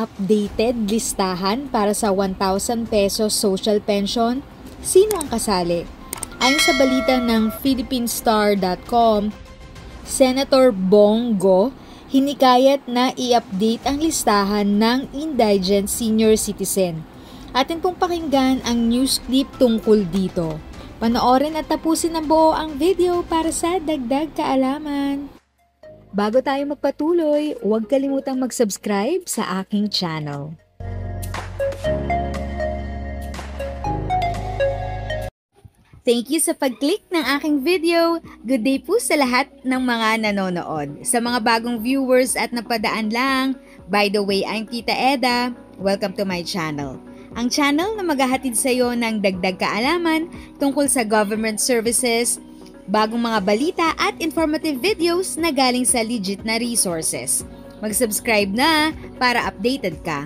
updated listahan para sa 1,000 pesos social pension? Sino ang kasali? Ayon sa balita ng philippinesstar.com, Senator Bongo hinikayat na i-update ang listahan ng indigent senior citizen. Atin pong pakinggan ang news clip tungkol dito. Panoorin at tapusin ng buo ang video para sa dagdag kaalaman. Bago tayo magpatuloy, huwag kalimutang mag-subscribe sa aking channel. Thank you sa pag-click ng aking video. Good day po sa lahat ng mga nanonood. Sa mga bagong viewers at napadaan lang, by the way, I'm Tita Eda. Welcome to my channel. Ang channel na maghahatid sa iyo ng dagdag kaalaman tungkol sa government services, bagong mga balita at informative videos na galing sa legit na resources. Mag-subscribe na para updated ka.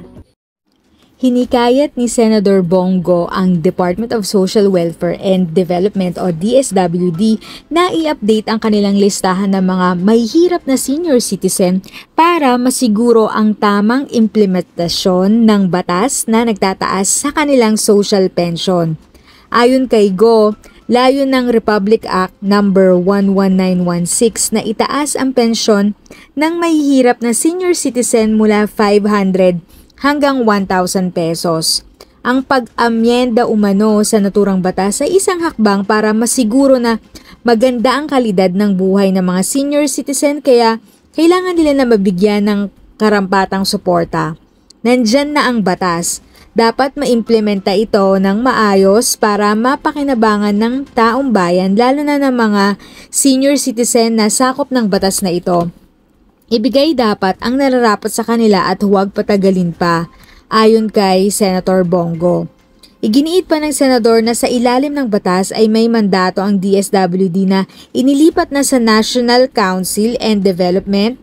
Hinikayat ni Senator Bongo ang Department of Social Welfare and Development o DSWD na i-update ang kanilang listahan ng mga mahihirap na senior citizen para masiguro ang tamang implementasyon ng batas na nagtataas sa kanilang social pension. Ayon kay Go, layo ng Republic Act No. 11916 na itaas ang pensyon ng mahihirap na senior citizen mula 500 hanggang 1,000 pesos. Ang pag-amyenda umano sa naturang batas ay isang hakbang para masiguro na maganda ang kalidad ng buhay ng mga senior citizen kaya kailangan nila na mabigyan ng karampatang suporta. Nandyan na ang batas. Dapat maimplementa ito ng maayos para mapakinabangan ng taong bayan lalo na ng mga senior citizen na sakop ng batas na ito. Ibigay dapat ang nararapat sa kanila at huwag patagalin pa, ayon kay Senator Bongo. Iginiit pa ng senador na sa ilalim ng batas ay may mandato ang DSWD na inilipat na sa National Council and Development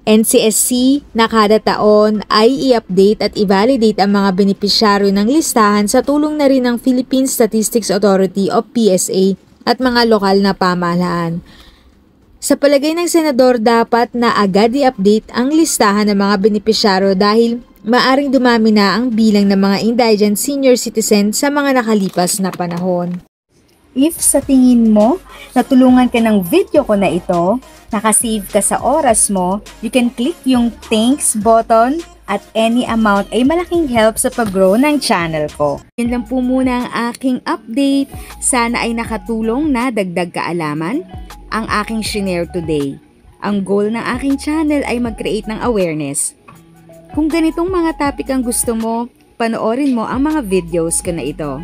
NCSC na kada taon ay i-update at i-validate ang mga benepisyaryo ng listahan sa tulong na rin ng Philippine Statistics Authority o PSA at mga lokal na pamahalaan. Sa palagay ng senador, dapat na agad i-update ang listahan ng mga benepisyaryo dahil maaring dumami na ang bilang ng mga indigent senior citizen sa mga nakalipas na panahon. If sa tingin mo, natulungan ka ng video ko na ito, nakasave ka sa oras mo, you can click yung thanks button at any amount ay malaking help sa pag-grow ng channel ko. Yan lang po muna ang aking update. Sana ay nakatulong na dagdag kaalaman ang aking shinare today. Ang goal ng aking channel ay mag-create ng awareness. Kung ganitong mga topic ang gusto mo, panoorin mo ang mga videos ko na ito.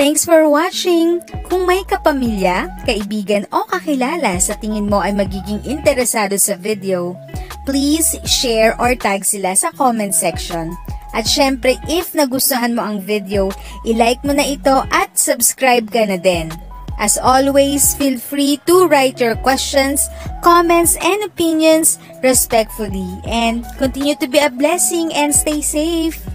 Thanks for watching! Kung may kapamilya, kaibigan o kakilala sa tingin mo ay magiging interesado sa video, please share or tag sila sa comment section. At syempre, if nagustuhan mo ang video, i-like mo na ito at subscribe ka na din. As always, feel free to write your questions, comments, and opinions respectfully. And continue to be a blessing and stay safe!